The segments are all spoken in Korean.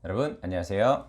여러분 안녕하세요.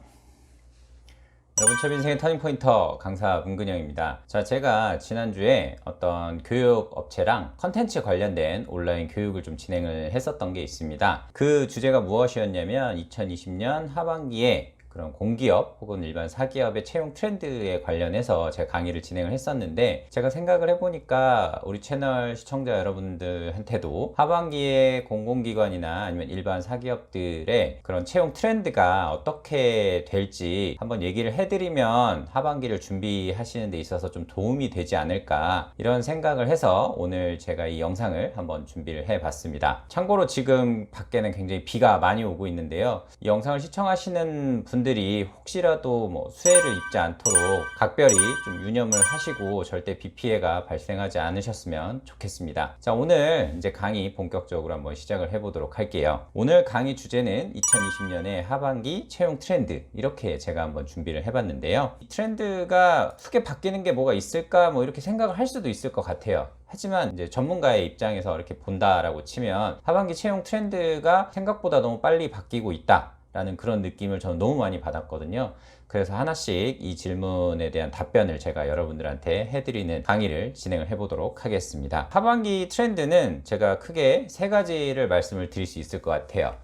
여러분 최빈생의 터닝포인터 강사 문근영입니다. 자, 제가 지난주에 어떤 교육 업체랑 컨텐츠 관련된 온라인 교육을 좀 진행을 했었던 게 있습니다. 그 주제가 무엇이었냐면 2020년 하반기에 그런 공기업 혹은 일반 사기업의 채용 트렌드에 관련해서 제가 강의를 진행을 했었는데, 제가 생각을 해보니까 우리 채널 시청자 여러분들한테도 하반기에 공공기관이나 아니면 일반 사기업들의 그런 채용 트렌드가 어떻게 될지 한번 얘기를 해드리면 하반기를 준비하시는 데 있어서 좀 도움이 되지 않을까, 이런 생각을 해서 오늘 제가 이 영상을 한번 준비를 해봤습니다. 참고로 지금 밖에는 굉장히 비가 많이 오고 있는데요, 이 영상을 시청하시는 분들이 혹시라도 수해를 입지 않도록 각별히 좀 유념을 하시고 절대 비 피해가 발생하지 않으셨으면 좋겠습니다. 자, 오늘 이제 강의 본격적으로 한번 시작을 해보도록 할게요. 오늘 강의 주제는 2020년의 하반기 채용 트렌드, 이렇게 제가 한번 준비를 해봤는데요. 이 트렌드가 크게 바뀌는 게 뭐가 있을까, 이렇게 생각을 할 수도 있을 것 같아요. 하지만 이제 전문가의 입장에서 이렇게 본다라고 치면 하반기 채용 트렌드가 생각보다 너무 빨리 바뀌고 있다 라는 그런 느낌을 저는 너무 많이 받았거든요. 그래서 하나씩 이 질문에 대한 답변을 제가 여러분들한테 해드리는 강의를 진행을 해보도록 하겠습니다. 하반기 트렌드는 제가 크게 세 가지를 말씀을 드릴 수 있을 것 같아요.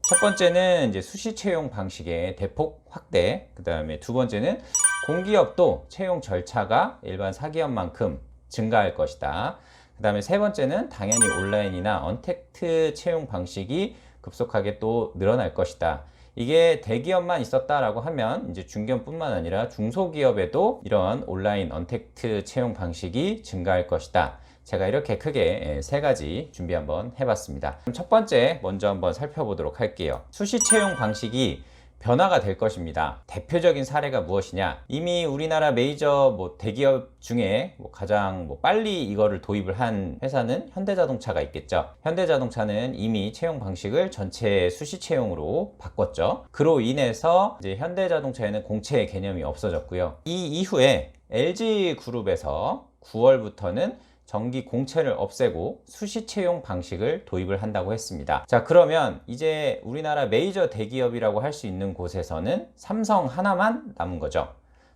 첫 번째는 이제 수시 채용 방식의 대폭 확대, 그 다음에 두 번째는 공기업도 채용 절차가 일반 사기업만큼 증가할 것이다. 그 다음에 세 번째는 당연히 온라인이나 언택트 채용 방식이 급속하게 또 늘어날 것이다. 이게 대기업만 있었다라고 하면 이제 중견뿐만 아니라 중소기업에도 이런 온라인 언택트 채용 방식이 증가할 것이다. 제가 이렇게 크게 세 가지 준비 한번 해봤습니다. 그럼 첫 번째 먼저 한번 살펴보도록 할게요. 수시 채용 방식이 변화가 될 것입니다. 대표적인 사례가 무엇이냐? 이미 우리나라 메이저 대기업 중에 가장 빨리 이거를 도입을 한 회사는 현대자동차가 있겠죠. 현대자동차는 이미 채용 방식을 전체 수시 채용으로 바꿨죠. 그로 인해서 이제 현대자동차에는 공채 개념이 없어졌고요. 이 이후에 LG그룹에서 9월부터는 정기 공채를 없애고 수시 채용 방식을 도입을 한다고 했습니다. 자, 그러면 이제 우리나라 메이저 대기업이라고 할 수 있는 곳에서는 삼성 하나만 남은 거죠.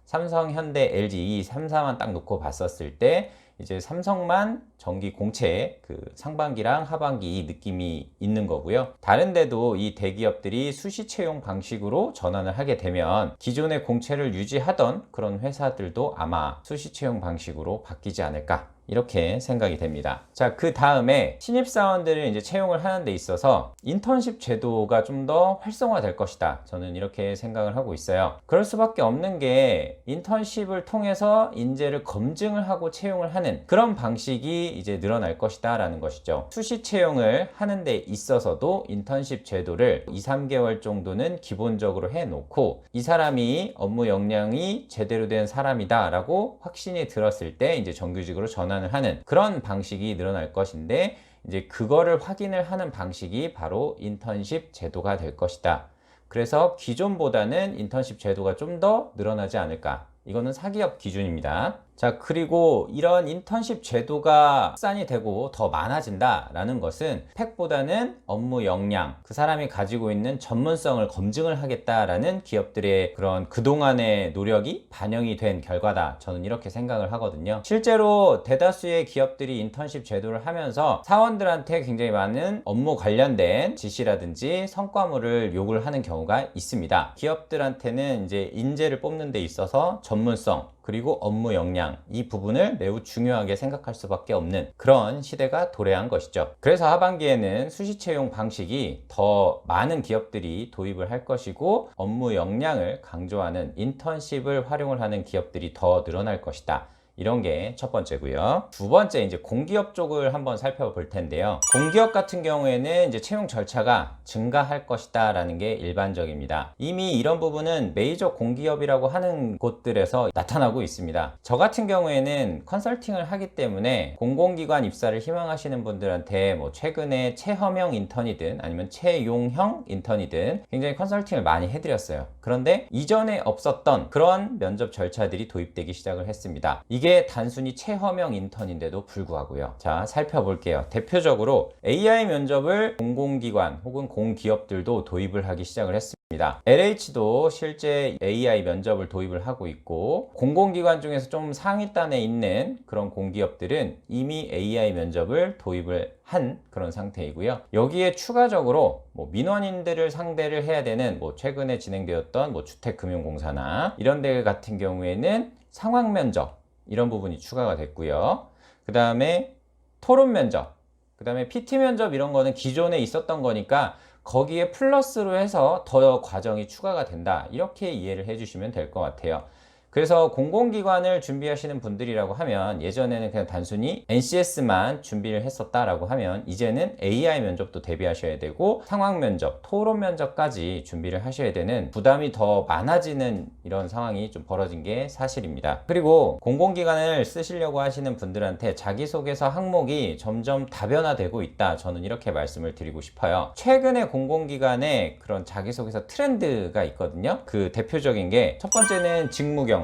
삼성, 현대, LG 이 3사만 딱 놓고 봤었을 때 이제 삼성만 정기 공채 상반기랑 하반기 이 느낌이 있는 거고요. 다른 데도 이 대기업들이 수시 채용 방식으로 전환을 하게 되면 기존의 공채를 유지하던 그런 회사들도 아마 수시 채용 방식으로 바뀌지 않을까, 이렇게 생각이 됩니다. 자, 그 다음에 신입사원들을 이제 채용을 하는 데 있어서 인턴십 제도가 좀 더 활성화될 것이다. 저는 이렇게 생각을 하고 있어요. 그럴 수밖에 없는 게 인턴십을 통해서 인재를 검증을 하고 채용을 하는 그런 방식이 이제 늘어날 것이다 라는 것이죠. 수시 채용을 하는 데 있어서도 인턴십 제도를 2-3개월 정도는 기본적으로 해놓고 이 사람이 업무 역량이 제대로 된 사람이다 라고 확신이 들었을 때 이제 정규직으로 전환을 하는 그런 방식이 늘어날 것인데, 이제 그거를 확인을 하는 방식이 바로 인턴십 제도가 될 것이다. 그래서 기존보다는 인턴십 제도가 좀 더 늘어나지 않을까. 이거는 사기업 기준입니다. 자, 그리고 이런 인턴십 제도가 확산이 되고 더 많아진다 라는 것은 스펙보다는 업무 역량, 그 사람이 가지고 있는 전문성을 검증을 하겠다라는 기업들의 그런 그동안의 노력이 반영이 된 결과다. 저는 이렇게 생각을 하거든요. 실제로 대다수의 기업들이 인턴십 제도를 하면서 사원들한테 굉장히 많은 업무 관련된 지시라든지 성과물을 요구를 하는 경우가 있습니다. 기업들한테는 이제 인재를 뽑는 데 있어서 전문성 그리고 업무 역량, 이 부분을 매우 중요하게 생각할 수밖에 없는 그런 시대가 도래한 것이죠. 그래서 하반기에는 수시 채용 방식이 더 많은 기업들이 도입을 할 것이고 업무 역량을 강조하는 인턴십을 활용을 하는 기업들이 더 늘어날 것이다. 이런 게 첫 번째고요. 두 번째, 이제 공기업 쪽을 한번 살펴볼 텐데요. 공기업 같은 경우에는 이제 채용 절차가 증가할 것이다 라는 게 일반적입니다. 이미 이런 부분은 메이저 공기업이라고 하는 곳들에서 나타나고 있습니다. 저 같은 경우에는 컨설팅을 하기 때문에 공공기관 입사를 희망하시는 분들한테 최근에 채험형 인턴이든 아니면 채용형 인턴이든 굉장히 컨설팅을 많이 해드렸어요. 그런데 이전에 없었던 그런 면접 절차들이 도입되기 시작을 했습니다. 이게 이게 단순히 체험형 인턴인데도 불구하고요. 자, 살펴볼게요. 대표적으로 AI 면접을 공공기관 혹은 공기업들도 도입을 하기 시작을 했습니다. LH도 실제 AI 면접을 도입을 하고 있고, 공공기관 중에서 좀 상위단에 있는 그런 공기업들은 이미 AI 면접을 도입을 한 그런 상태이고요. 여기에 추가적으로 민원인들을 상대를 해야 되는 최근에 진행되었던 주택금융공사나 이런 데 같은 경우에는 상황 면접 이런 부분이 추가가 됐고요. 그 다음에 토론 면접, 그 다음에 PT 면접 이런 거는 기존에 있었던 거니까 거기에 플러스로 해서 더 과정이 추가가 된다, 이렇게 이해를 해주시면 될 것 같아요. 그래서 공공기관을 준비하시는 분들이라고 하면 예전에는 그냥 단순히 NCS만 준비를 했었다라고 하면 이제는 AI 면접도 대비하셔야 되고 상황 면접, 토론 면접까지 준비를 하셔야 되는 부담이 더 많아지는 이런 상황이 좀 벌어진 게 사실입니다. 그리고 공공기관을 쓰시려고 하시는 분들한테 자기소개서 항목이 점점 다변화되고 있다, 저는 이렇게 말씀을 드리고 싶어요. 최근에 공공기관에 그런 자기소개서 트렌드가 있거든요. 그 대표적인 게 첫 번째는 직무 경험,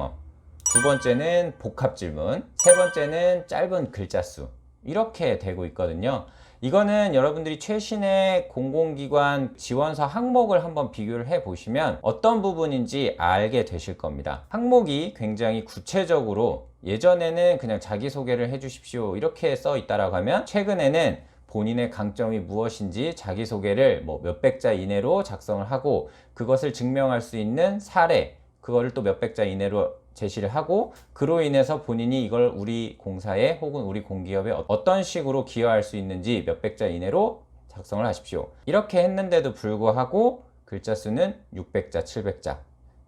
두 번째는 복합 질문, 세 번째는 짧은 글자 수, 이렇게 되고 있거든요. 이거는 여러분들이 최신의 공공기관 지원서 항목을 한번 비교를 해 보시면 어떤 부분인지 알게 되실 겁니다. 항목이 굉장히 구체적으로, 예전에는 그냥 자기소개를 해 주십시오 이렇게 써 있다라고 하면 최근에는 본인의 강점이 무엇인지 자기소개를 몇백 자 이내로 작성을 하고 그것을 증명할 수 있는 사례, 그거를 또 몇백 자 이내로 제시를 하고 그로 인해서 본인이 이걸 우리 공사에 혹은 우리 공기업에 어떤 식으로 기여할 수 있는지 몇백 자 이내로 작성을 하십시오, 이렇게 했는데도 불구하고 글자 수는 600자, 700자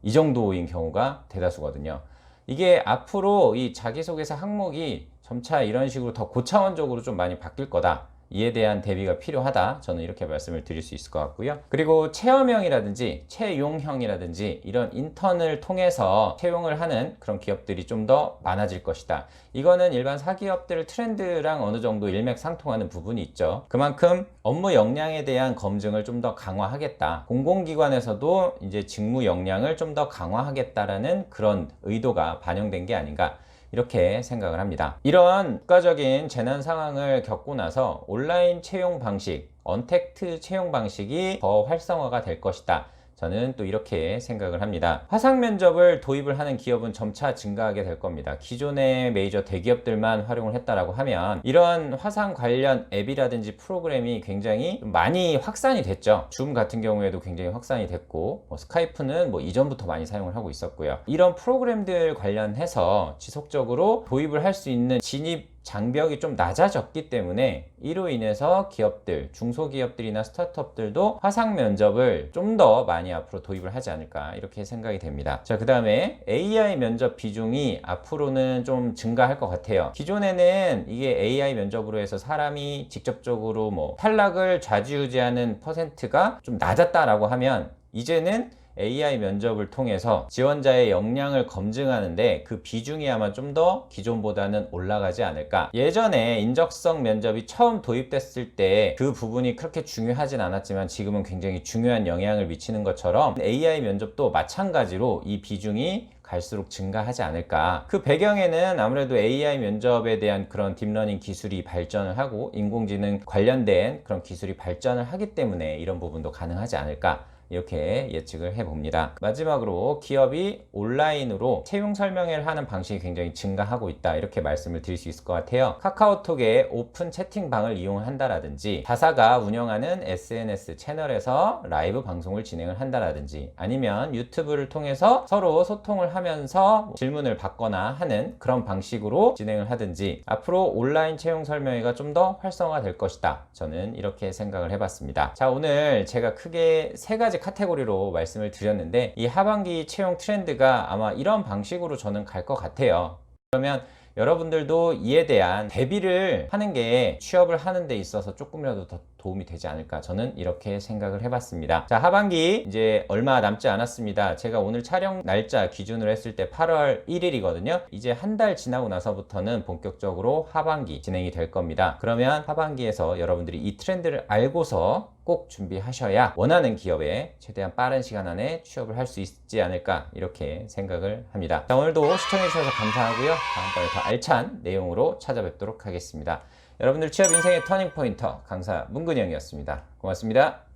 이 정도인 경우가 대다수거든요. 이게 앞으로 이 자기소개서 항목이 점차 이런 식으로 더 고차원적으로 좀 많이 바뀔 거다, 이에 대한 대비가 필요하다, 저는 이렇게 말씀을 드릴 수 있을 것 같고요. 그리고 체험형이라든지 채용형이라든지 이런 인턴을 통해서 채용을 하는 그런 기업들이 좀 더 많아질 것이다. 이거는 일반 사기업들 트렌드랑 어느 정도 일맥상통하는 부분이 있죠. 그만큼 업무 역량에 대한 검증을 좀 더 강화하겠다, 공공기관에서도 이제 직무 역량을 좀 더 강화하겠다라는 그런 의도가 반영된 게 아닌가, 이렇게 생각을 합니다. 이런 국가적인 재난 상황을 겪고 나서 온라인 채용 방식, 언택트 채용 방식이 더 활성화가 될 것이다, 저는 또 이렇게 생각을 합니다. 화상 면접을 도입을 하는 기업은 점차 증가하게 될 겁니다. 기존의 메이저 대기업들만 활용을 했다라고 하면 이런 화상 관련 앱이라든지 프로그램이 굉장히 많이 확산이 됐죠. 줌 같은 경우에도 굉장히 확산이 됐고 스카이프는 이전부터 많이 사용을 하고 있었고요. 이런 프로그램들 관련해서 지속적으로 도입을 할 수 있는 진입 장벽이 좀 낮아졌기 때문에 이로 인해서 기업들, 중소기업들이나 스타트업들도 화상 면접을 좀 더 많이 앞으로 도입을 하지 않을까, 이렇게 생각이 됩니다. 자, 그 다음에 AI 면접 비중이 앞으로는 좀 증가할 것 같아요. 기존에는 이게 AI 면접으로 해서 사람이 직접적으로 탈락을 좌지우지하는 퍼센트가 좀 낮았다라고 하면 이제는 AI 면접을 통해서 지원자의 역량을 검증하는데 그 비중이 아마 좀 더 기존보다는 올라가지 않을까. 예전에 인적성 면접이 처음 도입됐을 때 그 부분이 그렇게 중요하진 않았지만 지금은 굉장히 중요한 영향을 미치는 것처럼 AI 면접도 마찬가지로 이 비중이 갈수록 증가하지 않을까. 그 배경에는 아무래도 AI 면접에 대한 그런 딥러닝 기술이 발전을 하고 인공지능 관련된 그런 기술이 발전을 하기 때문에 이런 부분도 가능하지 않을까, 이렇게 예측을 해봅니다. 마지막으로 기업이 온라인으로 채용 설명회를 하는 방식이 굉장히 증가하고 있다, 이렇게 말씀을 드릴 수 있을 것 같아요. 카카오톡의 오픈 채팅방을 이용한다라든지 자사가 운영하는 SNS 채널에서 라이브 방송을 진행을 한다라든지 아니면 유튜브를 통해서 서로 소통을 하면서 질문을 받거나 하는 그런 방식으로 진행을 하든지 앞으로 온라인 채용 설명회가 좀 더 활성화될 것이다, 저는 이렇게 생각을 해봤습니다. 자, 오늘 제가 크게 세 가지 카테고리로 말씀을 드렸는데 이 하반기 채용 트렌드가 아마 이런 방식으로 저는 갈 것 같아요. 그러면 여러분들도 이에 대한 대비를 하는 게 취업을 하는 데 있어서 조금이라도 더 도움이 되지 않을까, 저는 이렇게 생각을 해봤습니다. 자, 하반기 이제 얼마 남지 않았습니다. 제가 오늘 촬영 날짜 기준으로 했을 때 8월 1일이거든요. 이제 한 달 지나고 나서부터는 본격적으로 하반기 진행이 될 겁니다. 그러면 하반기에서 여러분들이 이 트렌드를 알고서 꼭 준비하셔야 원하는 기업에 최대한 빠른 시간 안에 취업을 할 수 있지 않을까, 이렇게 생각을 합니다. 자, 오늘도 시청해주셔서 감사하고요. 다음번에 더 알찬 내용으로 찾아뵙도록 하겠습니다. 여러분들 취업 인생의 터닝 포인터 강사 문근영이었습니다. 고맙습니다.